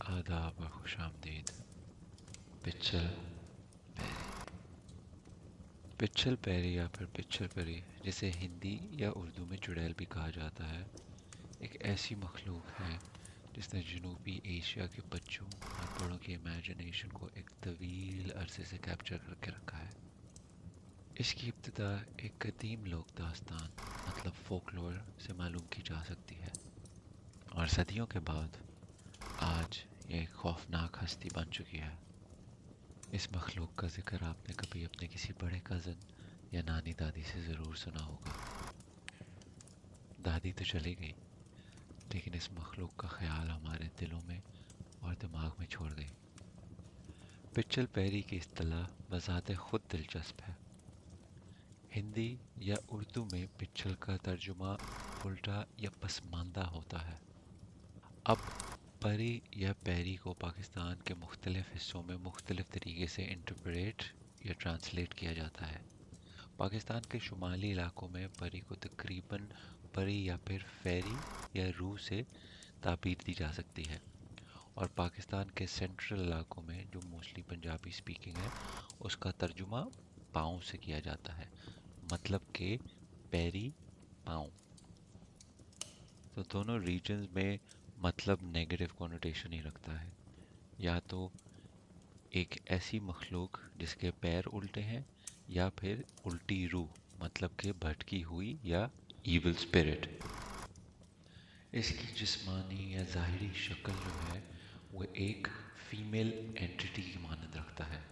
आदाब और खुश आमदीद। पिच्चल पैरी। पिच्चल पैरी या फिर पिच्चल परी, जिसे हिंदी या उर्दू में चुड़ैल भी कहा जाता है, एक ऐसी मखलूक है जिसने जनूबी एशिया के बच्चों और बड़ों की इमेजिनेशन को एक तवील अरसे से कैप्चर करके रखा है। इसकी इब्तिदा एक कदीम लोक दास्तान मतलब फोकलोर से मालूम की जा सकती है, और सदियों के बाद आज ये एक खौफनाक हस्ती बन चुकी है। इस मखलूक का जिक्र आपने कभी अपने किसी बड़े कज़न या नानी दादी से ज़रूर सुना होगा। दादी तो चली गई, लेकिन इस मखलूक का ख्याल हमारे दिलों में और दिमाग में छोड़ गई। पिच्चल पैरी की इस्तिलाह बज़ाते खुद दिलचस्प है। हिंदी या उर्दू में पिच्चल का तर्जुमा उल्टा या पसमानदा होता है। अब परी या पैरी को पाकिस्तान के मुख्तलिफ हिस्सों में मुख्तलिफ तरीके से इंटरप्रेट या ट्रांसलेट किया जाता है। पाकिस्तान के शुमाली इलाकों में परी को तकरीबन परी या फिर फेरी या रूह से ताबीर दी जा सकती है, और पाकिस्तान के सेंट्रल इलाकों में जो मोस्टली पंजाबी स्पीकिंग है उसका तर्जुमा पाँव से किया जाता है, मतलब कि पैरी पाँव। तो दोनों रीजन्स में मतलब नेगेटिव कोनोटेशन ही रखता है। या तो एक ऐसी मखलूक जिसके पैर उल्टे हैं, या फिर उल्टी रूह मतलब कि भटकी हुई या इविल स्पिरिट। इसकी जिस्मानी या ज़ाहिरी शक्ल जो है वो एक फीमेल एंटिटी की मानद रखता है।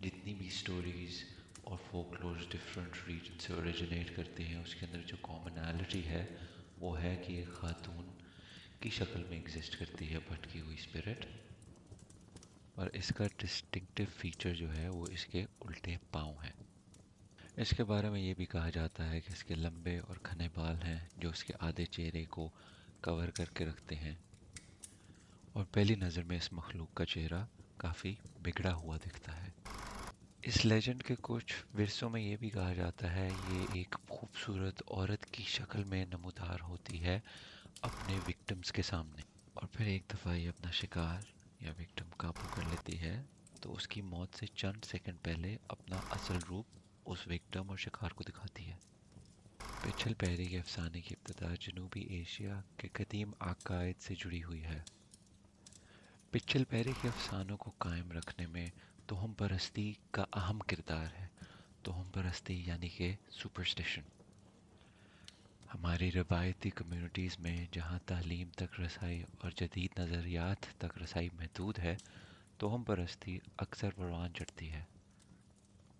जितनी भी स्टोरीज़ और फोकलोर्स डिफरेंट रीजन से ओरिजिनेट करते हैं, उसके अंदर जो कॉमनैलिटी है वो है कि एक खातून की शक्ल में एग्जिस्ट करती है भटकी हुई स्पिरिट, और इसका डिस्टिंक्टिव फीचर जो है वो इसके उल्टे पाँव हैं। इसके बारे में ये भी कहा जाता है कि इसके लंबे और घने बाल हैं जो इसके आधे चेहरे को कवर करके रखते हैं, और पहली नज़र में इस मखलूक का चेहरा काफ़ी बिगड़ा हुआ दिखता है। इस लेजेंड के कुछ विरसों में ये भी कहा जाता है ये एक खूबसूरत औरत की शक्ल में नमूदार होती है अपने विक्टिम्स के सामने, और फिर एक दफ़ा ये अपना शिकार या विक्टिम काबू कर लेती है तो उसकी मौत से चंद सेकंड पहले अपना असल रूप उस विक्टिम और शिकार को दिखाती है। पिच्चल पैरी के अफसाने की इब्तिदा जनूबी एशिया के कदीम अकायद से जुड़ी हुई है। पिच्चल पैरी के अफसानों को कायम रखने में तोहम परस्ती का अहम किरदार है। तोहम परस्ती यानी कि सुपरस्टिशन। हमारी रवायती कम्युनिटीज़ में जहाँ तालीम तक रसाई और जदीद नज़रियात तक रसाई महदूद है, तोहम परस्ती अक्सर परवान चढ़ती है।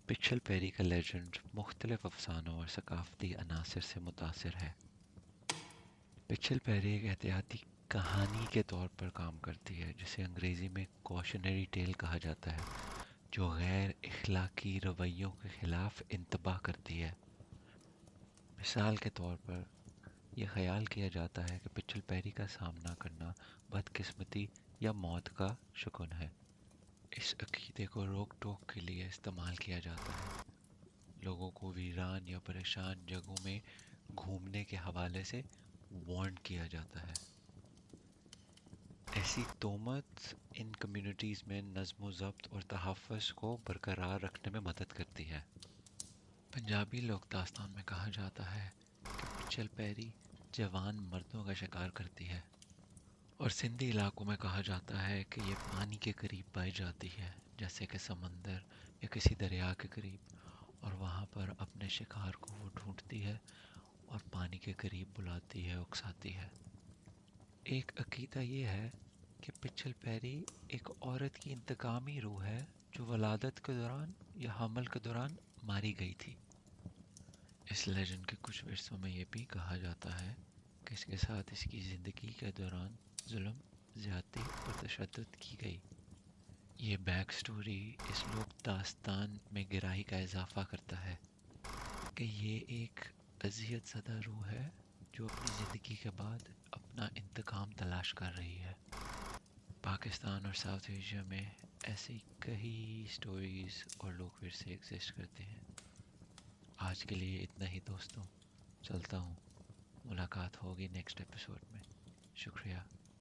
पिच्चल पैरी का लेजेंड मुख्तलिफ अफसानों और सकाफती अनासर से मुतासिर है। पिच्चल पैरी एक एहतियाती कहानी के तौर पर काम करती है, जिसे अंग्रेज़ी में कॉशनरी टेल कहा जाता है, जो गैर इखलाकी रवैयों के खिलाफ इंतबाह करती है। मिसाल के तौर पर यह ख्याल किया जाता है कि पिच्चल पैरी का सामना करना बदकिस्मती या मौत का शगुन है। इस अकीदे को रोक टोक के लिए इस्तेमाल किया जाता है। लोगों को वीरान या परेशान जगहों में घूमने के हवाले से वार्न किया जाता है। ऐसी तोहमत इन कम्युनिटीज़ में नज़्म व ज़ब्त और तहफ़्फ़ुज़ को बरकरार रखने में मदद करती है। पंजाबी लोक दास्तान में कहा जाता है कि पिच्चल पैरी जवान मर्दों का शिकार करती है, और सिंधी इलाकों में कहा जाता है कि ये पानी के करीब पाई जाती है, जैसे कि समंदर या किसी दरिया के करीब, और वहाँ पर अपने शिकार को वो ढूंढती है और पानी के करीब बुलाती है, उकसाती है। एक अकीदा ये है कि पिच्चल पैरी एक औरत की इंतकामी रूह है जो वलादत के दौरान या हमल के दौरान मारी गई थी। इस लेजेंड के कुछ विरसों में ये भी कहा जाता है कि इसके साथ इसकी ज़िंदगी के दौरान जुल्म, ज़्यादती और तशद्दुद की गई। ये बैक स्टोरी इस लोक दास्तान में गहराई का इजाफा करता है कि ये एक अजियत ज़दा रूह है जो अपनी ज़िंदगी के बाद अपना इंतकाम तलाश कर रही है। पाकिस्तान और साउथ एशिया में ऐसी कई स्टोरीज़ और लोग विरसे एग्जिस्ट करते हैं। आज के लिए इतना ही दोस्तों, चलता हूँ। मुलाकात होगी नेक्स्ट एपिसोड में। शुक्रिया।